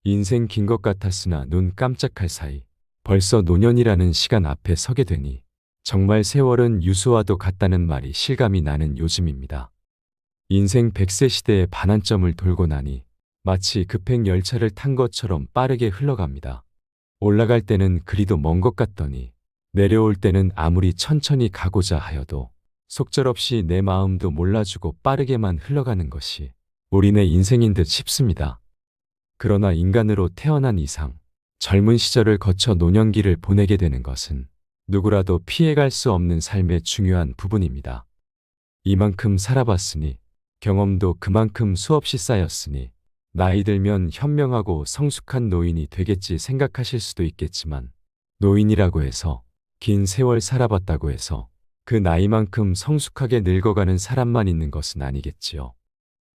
인생 긴 것 같았으나 눈 깜짝할 사이 벌써 노년이라는 시간 앞에 서게 되니 정말 세월은 유수와도 같다는 말이 실감이 나는 요즘입니다. 인생 100세 시대의 반환점을 돌고 나니 마치 급행 열차를 탄 것처럼 빠르게 흘러갑니다. 올라갈 때는 그리도 먼 것 같더니 내려올 때는 아무리 천천히 가고자 하여도 속절없이 내 마음도 몰라주고 빠르게만 흘러가는 것이 우리네 인생인 듯 싶습니다. 그러나 인간으로 태어난 이상 젊은 시절을 거쳐 노년기를 보내게 되는 것은 누구라도 피해갈 수 없는 삶의 중요한 부분입니다. 이만큼 살아봤으니 경험도 그만큼 수없이 쌓였으니 나이 들면 현명하고 성숙한 노인이 되겠지 생각하실 수도 있겠지만 노인이라고 해서 긴 세월 살아봤다고 해서 그 나이만큼 성숙하게 늙어가는 사람만 있는 것은 아니겠지요.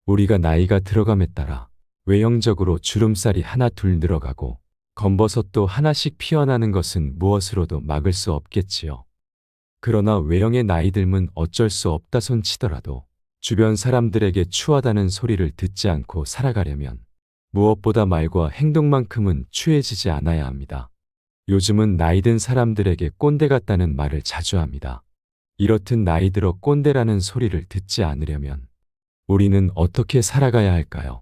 우리가 나이가 들어감에 따라 외형적으로 주름살이 하나 둘 늘어가고 검버섯도 하나씩 피어나는 것은 무엇으로도 막을 수 없겠지요. 그러나 외형의 나이 듦은 어쩔 수 없다 손 치더라도 주변 사람들에게 추하다는 소리를 듣지 않고 살아가려면 무엇보다 말과 행동만큼은 추해지지 않아야 합니다. 요즘은 나이 든 사람들에게 꼰대 같다는 말을 자주 합니다. 이렇듯 나이 들어 꼰대라는 소리를 듣지 않으려면 우리는 어떻게 살아가야 할까요?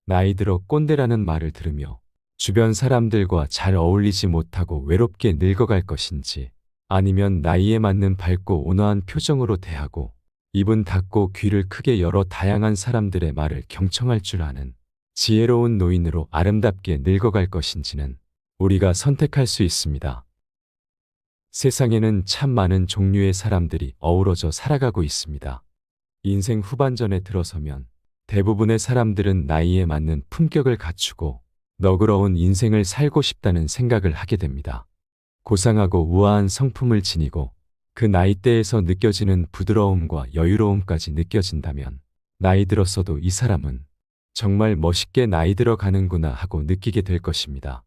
나이 들어 꼰대라는 말을 들으며 주변 사람들과 잘 어울리지 못하고 외롭게 늙어갈 것인지 아니면 나이에 맞는 밝고 온화한 표정으로 대하고 입은 닫고 귀를 크게 열어 다양한 사람들의 말을 경청할 줄 아는 지혜로운 노인으로 아름답게 늙어갈 것인지는 우리가 선택할 수 있습니다. 세상에는 참 많은 종류의 사람들이 어우러져 살아가고 있습니다. 인생 후반전에 들어서면 대부분의 사람들은 나이에 맞는 품격을 갖추고 너그러운 인생을 살고 싶다는 생각을 하게 됩니다. 고상하고 우아한 성품을 지니고 그 나이대에서 느껴지는 부드러움과 여유로움까지 느껴진다면 나이 들었어도 이 사람은 정말 멋있게 나이 들어가는구나 하고 느끼게 될 것입니다.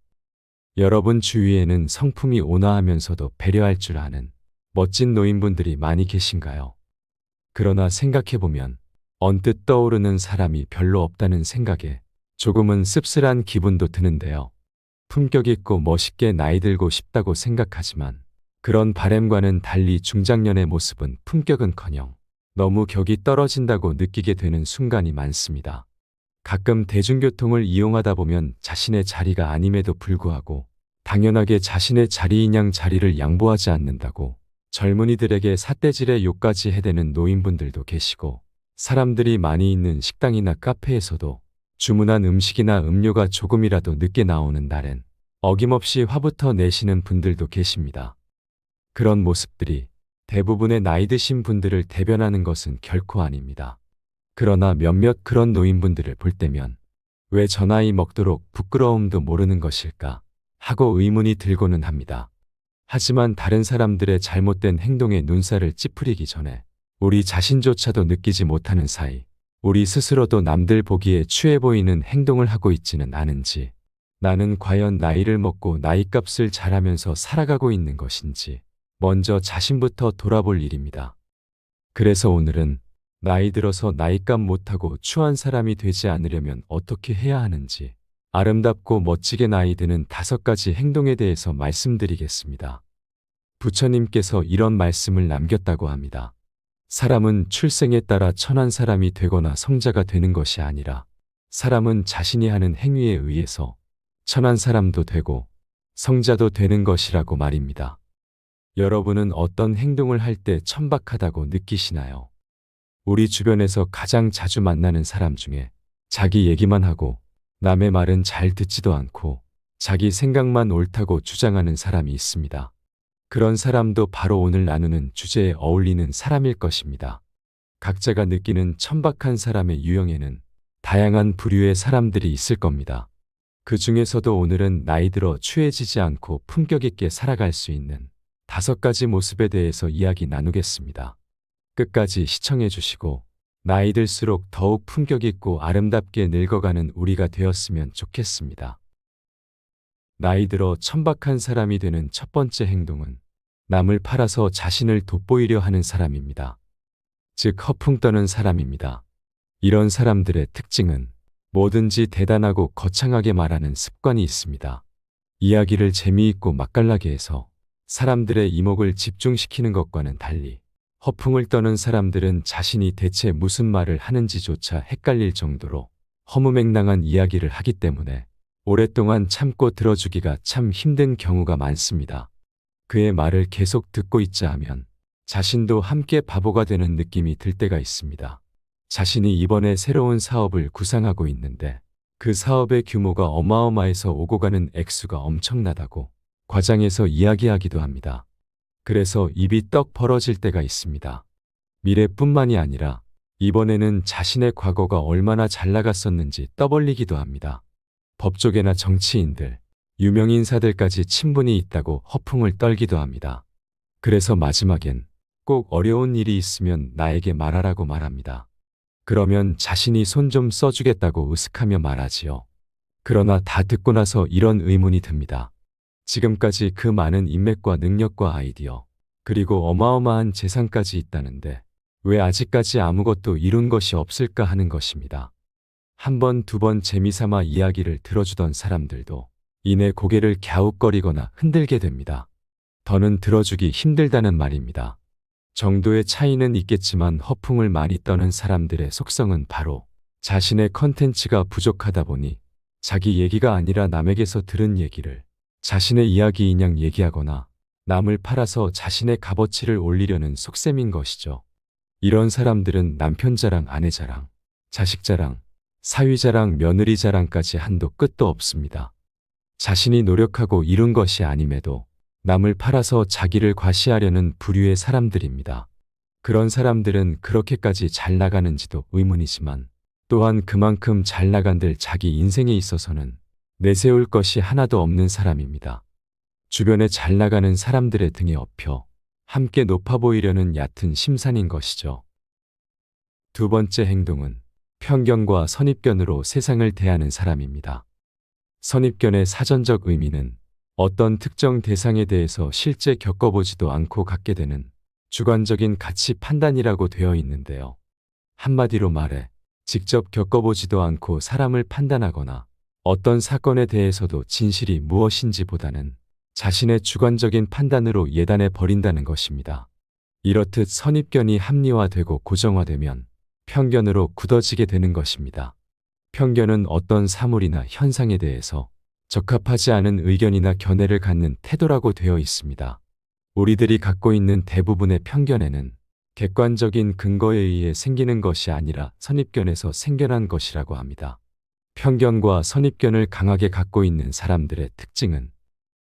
여러분 주위에는 성품이 온화하면서도 배려할 줄 아는 멋진 노인분들이 많이 계신가요? 그러나 생각해보면 언뜻 떠오르는 사람이 별로 없다는 생각에 조금은 씁쓸한 기분도 드는데요. 품격 있고 멋있게 나이 들고 싶다고 생각하지만 그런 바램과는 달리 중장년의 모습은 품격은커녕 너무 격이 떨어진다고 느끼게 되는 순간이 많습니다. 가끔 대중교통을 이용하다 보면 자신의 자리가 아님에도 불구하고 당연하게 자신의 자리인 양 자리를 양보하지 않는다고 젊은이들에게 삿대질의 욕까지 해대는 노인분들도 계시고 사람들이 많이 있는 식당이나 카페에서도 주문한 음식이나 음료가 조금이라도 늦게 나오는 날엔 어김없이 화부터 내시는 분들도 계십니다. 그런 모습들이 대부분의 나이 드신 분들을 대변하는 것은 결코 아닙니다. 그러나 몇몇 그런 노인분들을 볼 때면 왜 저 나이 먹도록 부끄러움도 모르는 것일까 하고 의문이 들고는 합니다. 하지만 다른 사람들의 잘못된 행동에 눈살을 찌푸리기 전에 우리 자신조차도 느끼지 못하는 사이 우리 스스로도 남들 보기에 취해 보이는 행동을 하고 있지는 않은지 나는 과연 나이를 먹고 나이값을 잘하면서 살아가고 있는 것인지 먼저 자신부터 돌아볼 일입니다. 그래서 오늘은 나이 들어서 나이값 못하고 추한 사람이 되지 않으려면 어떻게 해야 하는지 아름답고 멋지게 나이 드는 5가지 행동에 대해서 말씀드리겠습니다. 부처님께서 이런 말씀을 남겼다고 합니다. 사람은 출생에 따라 천한 사람이 되거나 성자가 되는 것이 아니라 사람은 자신이 하는 행위에 의해서 천한 사람도 되고 성자도 되는 것이라고 말입니다. 여러분은 어떤 행동을 할 때 천박하다고 느끼시나요? 우리 주변에서 가장 자주 만나는 사람 중에 자기 얘기만 하고 남의 말은 잘 듣지도 않고 자기 생각만 옳다고 주장하는 사람이 있습니다. 그런 사람도 바로 오늘 나누는 주제에 어울리는 사람일 것입니다. 각자가 느끼는 천박한 사람의 유형에는 다양한 부류의 사람들이 있을 겁니다. 그 중에서도 오늘은 나이 들어 취해지지 않고 품격 있게 살아갈 수 있는 5가지 모습에 대해서 이야기 나누겠습니다. 끝까지 시청해 주시고 나이 들수록 더욱 품격 있고 아름답게 늙어가는 우리가 되었으면 좋겠습니다. 나이 들어 천박한 사람이 되는 첫 번째 행동은 남을 팔아서 자신을 돋보이려 하는 사람입니다. 즉 허풍 떠는 사람입니다. 이런 사람들의 특징은 뭐든지 대단하고 거창하게 말하는 습관이 있습니다. 이야기를 재미있고 맛깔나게 해서 사람들의 이목을 집중시키는 것과는 달리 허풍을 떠는 사람들은 자신이 대체 무슨 말을 하는지조차 헷갈릴 정도로 허무맹랑한 이야기를 하기 때문에 오랫동안 참고 들어주기가 참 힘든 경우가 많습니다. 그의 말을 계속 듣고 있자 하면 자신도 함께 바보가 되는 느낌이 들 때가 있습니다. 자신이 이번에 새로운 사업을 구상하고 있는데 그 사업의 규모가 어마어마해서 오고 가는 액수가 엄청나다고 과장해서 이야기하기도 합니다. 그래서 입이 떡 벌어질 때가 있습니다. 미래뿐만이 아니라 이번에는 자신의 과거가 얼마나 잘 나갔었는지 떠벌리기도 합니다. 법조계나 정치인들, 유명인사들까지 친분이 있다고 허풍을 떨기도 합니다. 그래서 마지막엔 꼭 어려운 일이 있으면 나에게 말하라고 말합니다. 그러면 자신이 손 좀 써주겠다고 으슥하며 말하지요. 그러나 다 듣고 나서 이런 의문이 듭니다. 지금까지 그 많은 인맥과 능력과 아이디어, 그리고 어마어마한 재산까지 있다는데 왜 아직까지 아무것도 이룬 것이 없을까 하는 것입니다. 한 번, 두 번 재미삼아 이야기를 들어주던 사람들도 이내 고개를 갸웃거리거나 흔들게 됩니다. 더는 들어주기 힘들다는 말입니다. 정도의 차이는 있겠지만 허풍을 많이 떠는 사람들의 속성은 바로 자신의 컨텐츠가 부족하다 보니 자기 얘기가 아니라 남에게서 들은 얘기를 자신의 이야기인양 얘기하거나 남을 팔아서 자신의 값어치를 올리려는 속셈인 것이죠. 이런 사람들은 남편 자랑, 아내 자랑, 자식 자랑, 사위 자랑, 며느리 자랑까지 한도 끝도 없습니다. 자신이 노력하고 이룬 것이 아님에도 남을 팔아서 자기를 과시하려는 부류의 사람들입니다. 그런 사람들은 그렇게까지 잘 나가는지도 의문이지만 또한 그만큼 잘 나간들 자기 인생에 있어서는 내세울 것이 하나도 없는 사람입니다. 주변에 잘 나가는 사람들의 등에 업혀 함께 높아 보이려는 얕은 심산인 것이죠. 두 번째 행동은 편견과 선입견으로 세상을 대하는 사람입니다. 선입견의 사전적 의미는 어떤 특정 대상에 대해서 실제 겪어보지도 않고 갖게 되는 주관적인 가치 판단이라고 되어 있는데요. 한마디로 말해 직접 겪어보지도 않고 사람을 판단하거나 어떤 사건에 대해서도 진실이 무엇인지 보다는 자신의 주관적인 판단으로 예단해 버린다는 것입니다. 이렇듯 선입견이 합리화되고 고정화되면 편견으로 굳어지게 되는 것입니다. 편견은 어떤 사물이나 현상에 대해서 적합하지 않은 의견이나 견해를 갖는 태도라고 되어 있습니다. 우리들이 갖고 있는 대부분의 편견에는 객관적인 근거에 의해 생기는 것이 아니라 선입견에서 생겨난 것이라고 합니다. 편견과 선입견을 강하게 갖고 있는 사람들의 특징은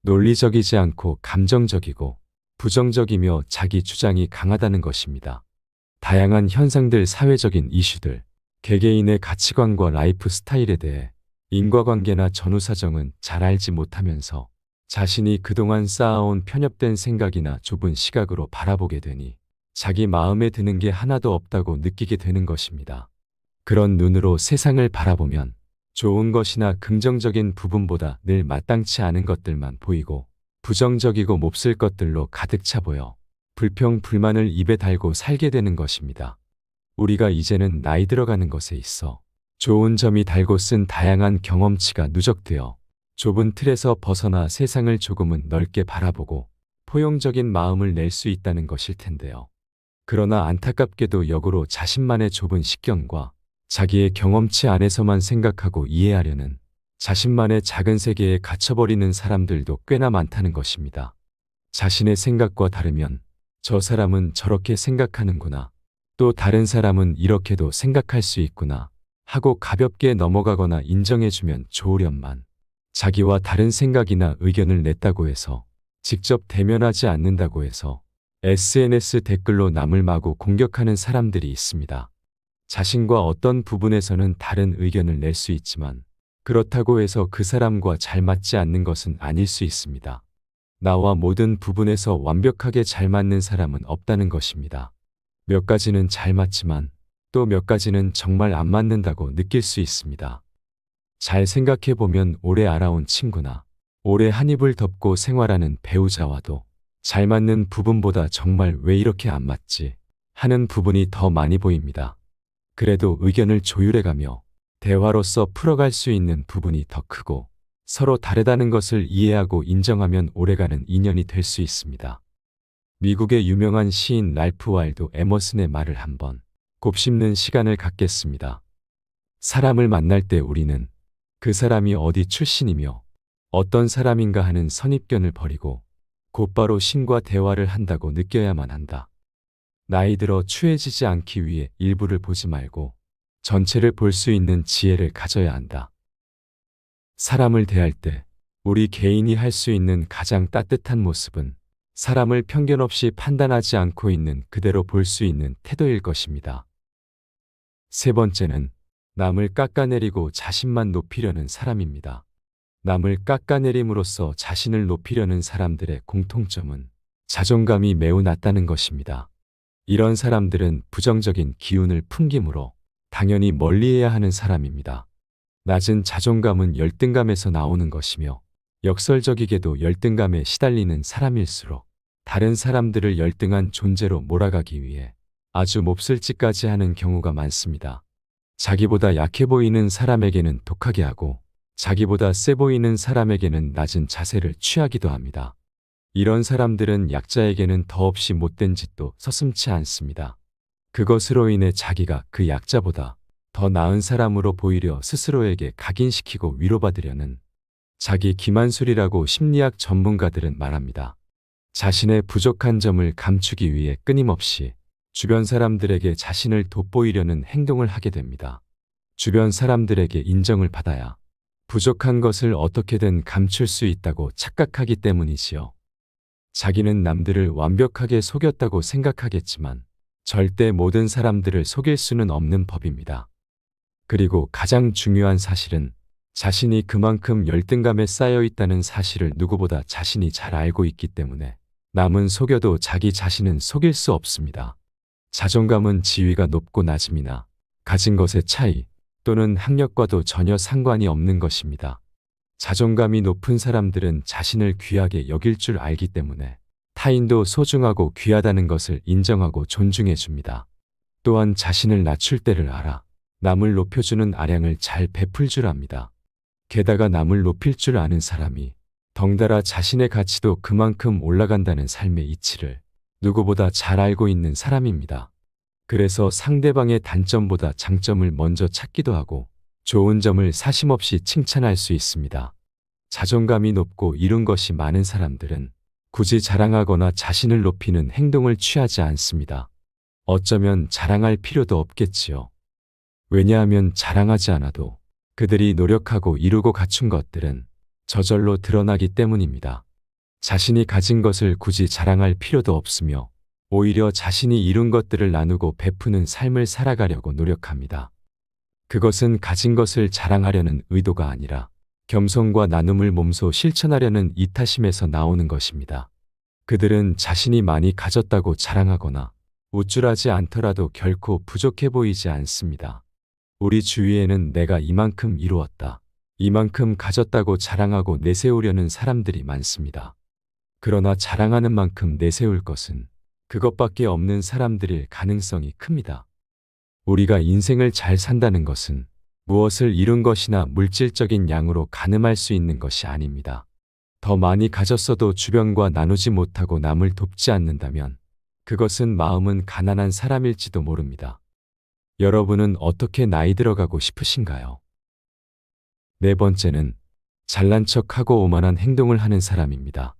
논리적이지 않고 감정적이고 부정적이며 자기 주장이 강하다는 것입니다. 다양한 현상들, 사회적인 이슈들, 개개인의 가치관과 라이프 스타일에 대해 인과관계나 전후사정은 잘 알지 못하면서 자신이 그동안 쌓아온 편협된 생각이나 좁은 시각으로 바라보게 되니 자기 마음에 드는 게 하나도 없다고 느끼게 되는 것입니다. 그런 눈으로 세상을 바라보면 좋은 것이나 긍정적인 부분보다 늘 마땅치 않은 것들만 보이고 부정적이고 몹쓸 것들로 가득 차 보여 불평, 불만을 입에 달고 살게 되는 것입니다. 우리가 이제는 나이 들어가는 것에 있어 좋은 점이 달고 쓴 다양한 경험치가 누적되어 좁은 틀에서 벗어나 세상을 조금은 넓게 바라보고 포용적인 마음을 낼 수 있다는 것일 텐데요. 그러나 안타깝게도 역으로 자신만의 좁은 식견과 자기의 경험치 안에서만 생각하고 이해하려는 자신만의 작은 세계에 갇혀버리는 사람들도 꽤나 많다는 것입니다. 자신의 생각과 다르면 저 사람은 저렇게 생각하는구나, 또 다른 사람은 이렇게도 생각할 수 있구나 하고 가볍게 넘어가거나 인정해주면 좋으련만 자기와 다른 생각이나 의견을 냈다고 해서 직접 대면하지 않는다고 해서 SNS 댓글로 남을 마구 공격하는 사람들이 있습니다. 자신과 어떤 부분에서는 다른 의견을 낼 수 있지만 그렇다고 해서 그 사람과 잘 맞지 않는 것은 아닐 수 있습니다. 나와 모든 부분에서 완벽하게 잘 맞는 사람은 없다는 것입니다. 몇 가지는 잘 맞지만 또 몇 가지는 정말 안 맞는다고 느낄 수 있습니다. 잘 생각해보면 오래 알아온 친구나 오래 한 입을 덮고 생활하는 배우자와도 잘 맞는 부분보다 정말 왜 이렇게 안 맞지 하는 부분이 더 많이 보입니다. 그래도 의견을 조율해가며 대화로서 풀어갈 수 있는 부분이 더 크고 서로 다르다는 것을 이해하고 인정하면 오래가는 인연이 될 수 있습니다. 미국의 유명한 시인 랄프 와일드 에머슨의 말을 한번 곱씹는 시간을 갖겠습니다. 사람을 만날 때 우리는 그 사람이 어디 출신이며 어떤 사람인가 하는 선입견을 버리고 곧바로 신과 대화를 한다고 느껴야만 한다. 나이 들어 추해지지 않기 위해 일부를 보지 말고 전체를 볼 수 있는 지혜를 가져야 한다. 사람을 대할 때 우리 개인이 할 수 있는 가장 따뜻한 모습은 사람을 편견 없이 판단하지 않고 있는 그대로 볼 수 있는 태도일 것입니다. 세 번째는 남을 깎아내리고 자신만 높이려는 사람입니다. 남을 깎아내림으로써 자신을 높이려는 사람들의 공통점은 자존감이 매우 낮다는 것입니다. 이런 사람들은 부정적인 기운을 풍기므로 당연히 멀리해야 하는 사람입니다. 낮은 자존감은 열등감에서 나오는 것이며 역설적이게도 열등감에 시달리는 사람일수록 다른 사람들을 열등한 존재로 몰아가기 위해 아주 몹쓸 짓까지 하는 경우가 많습니다. 자기보다 약해 보이는 사람에게는 독하게 하고 자기보다 세 보이는 사람에게는 낮은 자세를 취하기도 합니다. 이런 사람들은 약자에게는 더없이 못된 짓도 서슴지 않습니다. 그것으로 인해 자기가 그 약자보다 더 나은 사람으로 보이려 스스로에게 각인시키고 위로받으려는 자기 기만술이라고 심리학 전문가들은 말합니다. 자신의 부족한 점을 감추기 위해 끊임없이 주변 사람들에게 자신을 돋보이려는 행동을 하게 됩니다. 주변 사람들에게 인정을 받아야 부족한 것을 어떻게든 감출 수 있다고 착각하기 때문이지요. 자기는 남들을 완벽하게 속였다고 생각하겠지만 절대 모든 사람들을 속일 수는 없는 법입니다. 그리고 가장 중요한 사실은 자신이 그만큼 열등감에 쌓여 있다는 사실을 누구보다 자신이 잘 알고 있기 때문에 남은 속여도 자기 자신은 속일 수 없습니다. 자존감은 지위가 높고 낮음이나 가진 것의 차이 또는 학력과도 전혀 상관이 없는 것입니다. 자존감이 높은 사람들은 자신을 귀하게 여길 줄 알기 때문에 타인도 소중하고 귀하다는 것을 인정하고 존중해 줍니다. 또한 자신을 낮출 때를 알아 남을 높여주는 아량을 잘 베풀 줄 압니다. 게다가 남을 높일 줄 아는 사람이 덩달아 자신의 가치도 그만큼 올라간다는 삶의 이치를 누구보다 잘 알고 있는 사람입니다. 그래서 상대방의 단점보다 장점을 먼저 찾기도 하고 좋은 점을 사심없이 칭찬할 수 있습니다. 자존감이 높고 이룬 것이 많은 사람들은 굳이 자랑하거나 자신을 높이는 행동을 취하지 않습니다. 어쩌면 자랑할 필요도 없겠지요. 왜냐하면 자랑하지 않아도 그들이 노력하고 이루고 갖춘 것들은 저절로 드러나기 때문입니다. 자신이 가진 것을 굳이 자랑할 필요도 없으며 오히려 자신이 이룬 것들을 나누고 베푸는 삶을 살아가려고 노력합니다. 그것은 가진 것을 자랑하려는 의도가 아니라 겸손과 나눔을 몸소 실천하려는 이타심에서 나오는 것입니다. 그들은 자신이 많이 가졌다고 자랑하거나 우쭐하지 않더라도 결코 부족해 보이지 않습니다. 우리 주위에는 내가 이만큼 이루었다, 이만큼 가졌다고 자랑하고 내세우려는 사람들이 많습니다. 그러나 자랑하는 만큼 내세울 것은 그것밖에 없는 사람들일 가능성이 큽니다. 우리가 인생을 잘 산다는 것은 무엇을 이룬 것이나 물질적인 양으로 가늠할 수 있는 것이 아닙니다. 더 많이 가졌어도 주변과 나누지 못하고 남을 돕지 않는다면 그것은 마음은 가난한 사람일지도 모릅니다. 여러분은 어떻게 나이 들어가고 싶으신가요? 네 번째는 잘난 척하고 오만한 행동을 하는 사람입니다.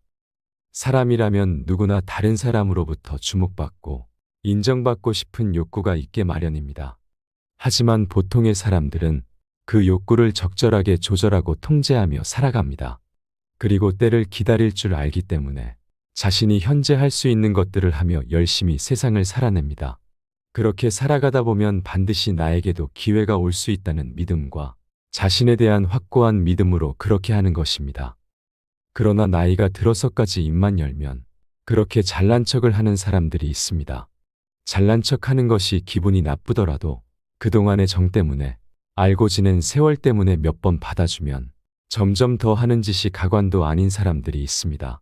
사람이라면 누구나 다른 사람으로부터 주목받고 인정받고 싶은 욕구가 있게 마련입니다. 하지만 보통의 사람들은 그 욕구를 적절하게 조절하고 통제하며 살아갑니다. 그리고 때를 기다릴 줄 알기 때문에 자신이 현재 할 수 있는 것들을 하며 열심히 세상을 살아냅니다. 그렇게 살아가다 보면 반드시 나에게도 기회가 올 수 있다는 믿음과 자신에 대한 확고한 믿음으로 그렇게 하는 것입니다. 그러나 나이가 들어서까지 입만 열면 그렇게 잘난 척을 하는 사람들이 있습니다. 잘난 척하는 것이 기분이 나쁘더라도 그동안의 정 때문에 알고 지낸 세월 때문에 몇 번 받아주면 점점 더 하는 짓이 가관도 아닌 사람들이 있습니다.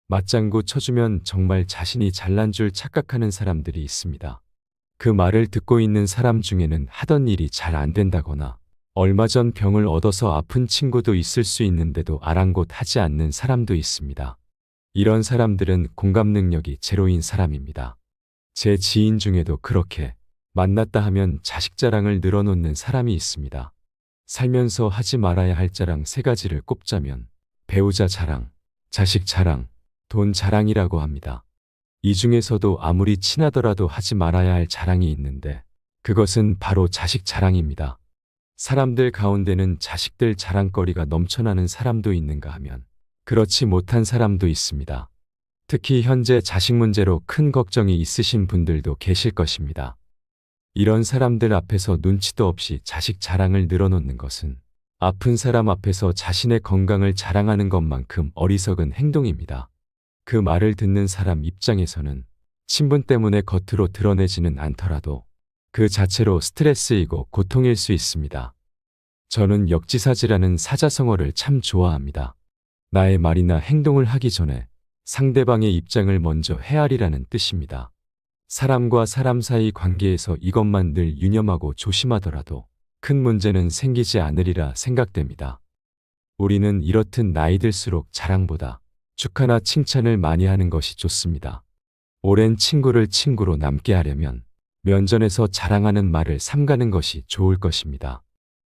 맞장구 쳐주면 정말 자신이 잘난 줄 착각하는 사람들이 있습니다. 그 말을 듣고 있는 사람 중에는 하던 일이 잘 안 된다거나 얼마 전 병을 얻어서 아픈 친구도 있을 수 있는데도 아랑곳하지 않는 사람도 있습니다. 이런 사람들은 공감 능력이 제로인 사람입니다. 제 지인 중에도 그렇게 만났다 하면 자식 자랑을 늘어놓는 사람이 있습니다. 살면서 하지 말아야 할 자랑 3가지를 꼽자면 배우자 자랑, 자식 자랑, 돈 자랑이라고 합니다. 이 중에서도 아무리 친하더라도 하지 말아야 할 자랑이 있는데 그것은 바로 자식 자랑입니다. 사람들 가운데는 자식들 자랑거리가 넘쳐나는 사람도 있는가 하면 그렇지 못한 사람도 있습니다. 특히 현재 자식 문제로 큰 걱정이 있으신 분들도 계실 것입니다. 이런 사람들 앞에서 눈치도 없이 자식 자랑을 늘어놓는 것은 아픈 사람 앞에서 자신의 건강을 자랑하는 것만큼 어리석은 행동입니다. 그 말을 듣는 사람 입장에서는 친분 때문에 겉으로 드러내지는 않더라도 그 자체로 스트레스이고 고통일 수 있습니다. 저는 역지사지라는 사자성어를 참 좋아합니다. 나의 말이나 행동을 하기 전에 상대방의 입장을 먼저 헤아리라는 뜻입니다. 사람과 사람 사이 관계에서 이것만 늘 유념하고 조심하더라도 큰 문제는 생기지 않으리라 생각됩니다. 우리는 이렇듯 나이 들수록 자랑보다 축하나 칭찬을 많이 하는 것이 좋습니다. 오랜 친구를 친구로 남게 하려면 면전에서 자랑하는 말을 삼가는 것이 좋을 것입니다.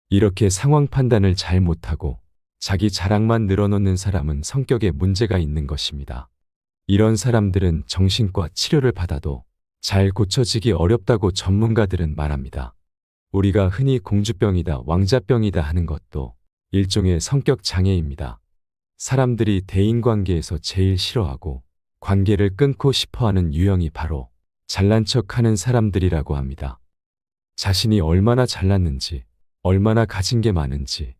이렇게 상황 판단을 잘 못하고 자기 자랑만 늘어놓는 사람은 성격에 문제가 있는 것입니다. 이런 사람들은 정신과 치료를 받아도 잘 고쳐지기 어렵다고 전문가들은 말합니다. 우리가 흔히 공주병이다, 왕자병이다 하는 것도 일종의 성격 장애입니다. 사람들이 대인관계에서 제일 싫어하고 관계를 끊고 싶어하는 유형이 바로 잘난 척하는 사람들이라고 합니다. 자신이 얼마나 잘났는지, 얼마나 가진 게 많은지,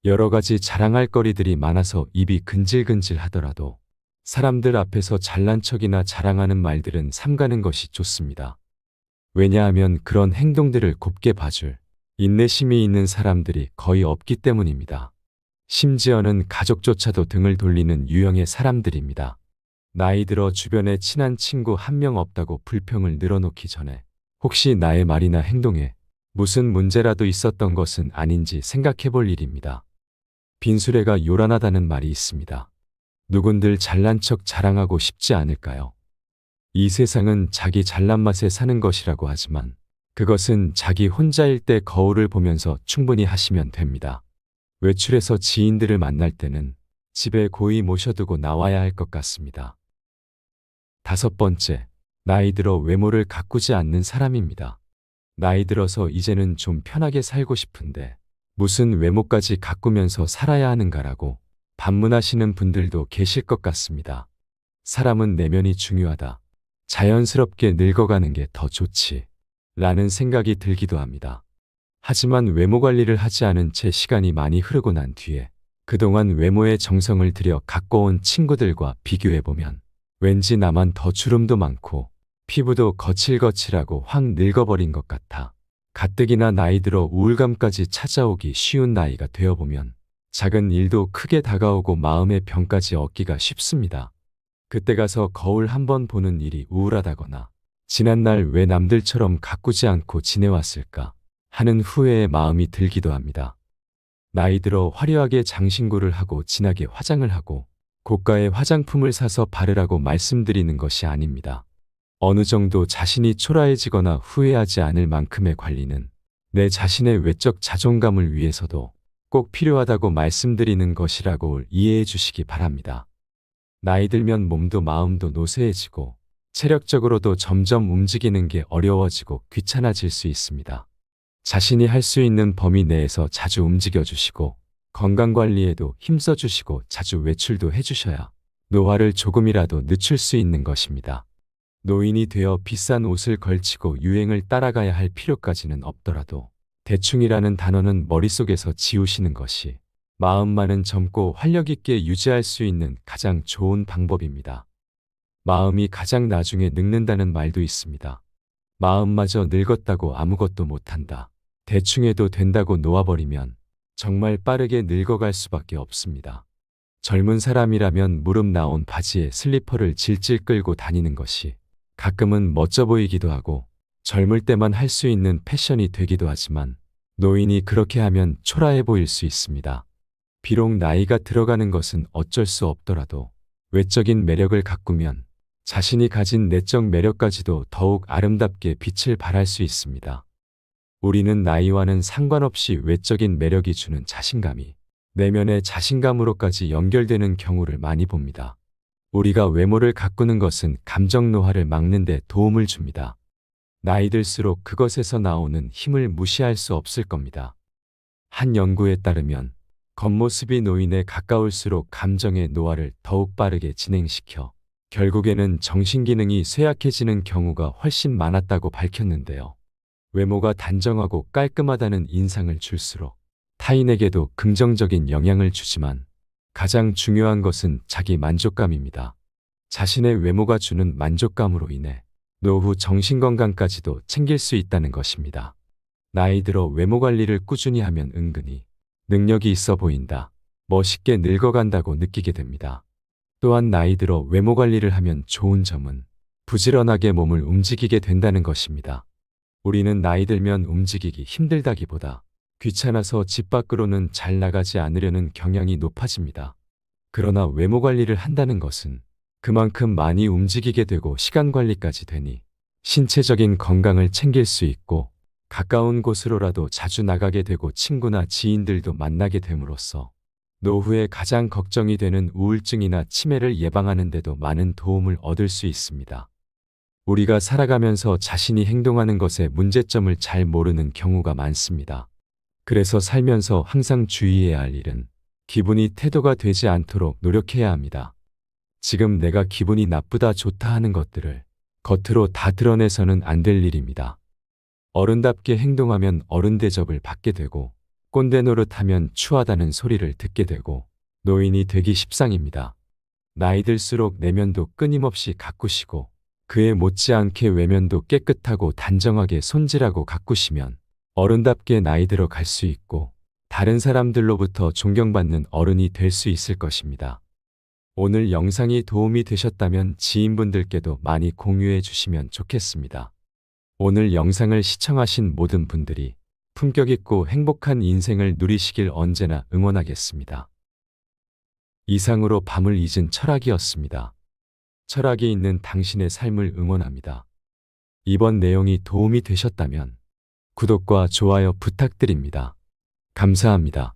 여러 가지 자랑할 거리들이 많아서 입이 근질근질 하더라도 사람들 앞에서 잘난 척이나 자랑하는 말들은 삼가는 것이 좋습니다. 왜냐하면 그런 행동들을 곱게 봐줄 인내심이 있는 사람들이 거의 없기 때문입니다. 심지어는 가족조차도 등을 돌리는 유형의 사람들입니다. 나이 들어 주변에 친한 친구 한 명 없다고 불평을 늘어놓기 전에 혹시 나의 말이나 행동에 무슨 문제라도 있었던 것은 아닌지 생각해 볼 일입니다. 빈수레가 요란하다는 말이 있습니다. 누군들 잘난 척 자랑하고 싶지 않을까요? 이 세상은 자기 잘난 맛에 사는 것이라고 하지만 그것은 자기 혼자일 때 거울을 보면서 충분히 하시면 됩니다. 외출해서 지인들을 만날 때는 집에 고이 모셔두고 나와야 할 것 같습니다. 5번째, 나이 들어 외모를 가꾸지 않는 사람입니다. 나이 들어서 이제는 좀 편하게 살고 싶은데 무슨 외모까지 가꾸면서 살아야 하는가라고 반문하시는 분들도 계실 것 같습니다. 사람은 내면이 중요하다. 자연스럽게 늙어가는 게 더 좋지. 라는 생각이 들기도 합니다. 하지만 외모 관리를 하지 않은 채 시간이 많이 흐르고 난 뒤에 그동안 외모에 정성을 들여 가꿔온 친구들과 비교해보면 왠지 나만 더 주름도 많고 피부도 거칠거칠하고 확 늙어버린 것 같아 가뜩이나 나이 들어 우울감까지 찾아오기 쉬운 나이가 되어보면 작은 일도 크게 다가오고 마음의 병까지 얻기가 쉽습니다. 그때 가서 거울 한번 보는 일이 우울하다거나 지난날 왜 남들처럼 가꾸지 않고 지내왔을까 하는 후회의 마음이 들기도 합니다. 나이 들어 화려하게 장신구를 하고 진하게 화장을 하고 고가의 화장품을 사서 바르라고 말씀드리는 것이 아닙니다. 어느 정도 자신이 초라해지거나 후회하지 않을 만큼의 관리는 내 자신의 외적 자존감을 위해서도 꼭 필요하다고 말씀드리는 것이라고 이해해 주시기 바랍니다. 나이 들면 몸도 마음도 노쇠해지고 체력적으로도 점점 움직이는 게 어려워지고 귀찮아질 수 있습니다. 자신이 할 수 있는 범위 내에서 자주 움직여 주시고 건강관리에도 힘써 주시고 자주 외출도 해주셔야 노화를 조금이라도 늦출 수 있는 것입니다. 노인이 되어 비싼 옷을 걸치고 유행을 따라가야 할 필요까지는 없더라도 대충이라는 단어는 머릿속에서 지우시는 것이 마음만은 젊고 활력 있게 유지할 수 있는 가장 좋은 방법입니다. 마음이 가장 나중에 늙는다는 말도 있습니다. 마음마저 늙었다고 아무것도 못한다. 대충 해도 된다고 놓아버리면 정말 빠르게 늙어갈 수밖에 없습니다. 젊은 사람이라면 무릎 나온 바지에 슬리퍼를 질질 끌고 다니는 것이 가끔은 멋져 보이기도 하고 젊을 때만 할 수 있는 패션이 되기도 하지만 노인이 그렇게 하면 초라해 보일 수 있습니다. 비록 나이가 들어가는 것은 어쩔 수 없더라도 외적인 매력을 가꾸면 자신이 가진 내적 매력까지도 더욱 아름답게 빛을 발할 수 있습니다. 우리는 나이와는 상관없이 외적인 매력이 주는 자신감이 내면의 자신감으로까지 연결되는 경우를 많이 봅니다. 우리가 외모를 가꾸는 것은 감정 노화를 막는 데 도움을 줍니다. 나이 들수록 그것에서 나오는 힘을 무시할 수 없을 겁니다. 한 연구에 따르면 겉모습이 노인에 가까울수록 감정의 노화를 더욱 빠르게 진행시켜 결국에는 정신기능이 쇠약해지는 경우가 훨씬 많았다고 밝혔는데요. 외모가 단정하고 깔끔하다는 인상을 줄수록 타인에게도 긍정적인 영향을 주지만 가장 중요한 것은 자기 만족감입니다. 자신의 외모가 주는 만족감으로 인해 노후 정신건강까지도 챙길 수 있다는 것입니다. 나이 들어 외모 관리를 꾸준히 하면 은근히 능력이 있어 보인다, 멋있게 늙어간다고 느끼게 됩니다. 또한 나이 들어 외모 관리를 하면 좋은 점은 부지런하게 몸을 움직이게 된다는 것입니다. 우리는 나이 들면 움직이기 힘들다기보다 귀찮아서 집 밖으로는 잘 나가지 않으려는 경향이 높아집니다. 그러나 외모 관리를 한다는 것은 그만큼 많이 움직이게 되고 시간 관리까지 되니 신체적인 건강을 챙길 수 있고 가까운 곳으로라도 자주 나가게 되고 친구나 지인들도 만나게 됨으로써 노후에 가장 걱정이 되는 우울증이나 치매를 예방하는 데도 많은 도움을 얻을 수 있습니다. 우리가 살아가면서 자신이 행동하는 것의 문제점을 잘 모르는 경우가 많습니다. 그래서 살면서 항상 주의해야 할 일은 기분이 태도가 되지 않도록 노력해야 합니다. 지금 내가 기분이 나쁘다 좋다 하는 것들을 겉으로 다 드러내서는 안 될 일입니다. 어른답게 행동하면 어른 대접을 받게 되고 꼰대 노릇하면 추하다는 소리를 듣게 되고 노인이 되기 십상입니다. 나이 들수록 내면도 끊임없이 가꾸시고 그에 못지않게 외면도 깨끗하고 단정하게 손질하고 가꾸시면 어른답게 나이 들어 갈 수 있고 다른 사람들로부터 존경받는 어른이 될 수 있을 것입니다. 오늘 영상이 도움이 되셨다면 지인분들께도 많이 공유해 주시면 좋겠습니다. 오늘 영상을 시청하신 모든 분들이 품격 있고 행복한 인생을 누리시길 언제나 응원하겠습니다. 이상으로 밤을 잊은 철학이었습니다. 철학이 있는 당신의 삶을 응원합니다. 이번 내용이 도움이 되셨다면 구독과 좋아요 부탁드립니다. 감사합니다.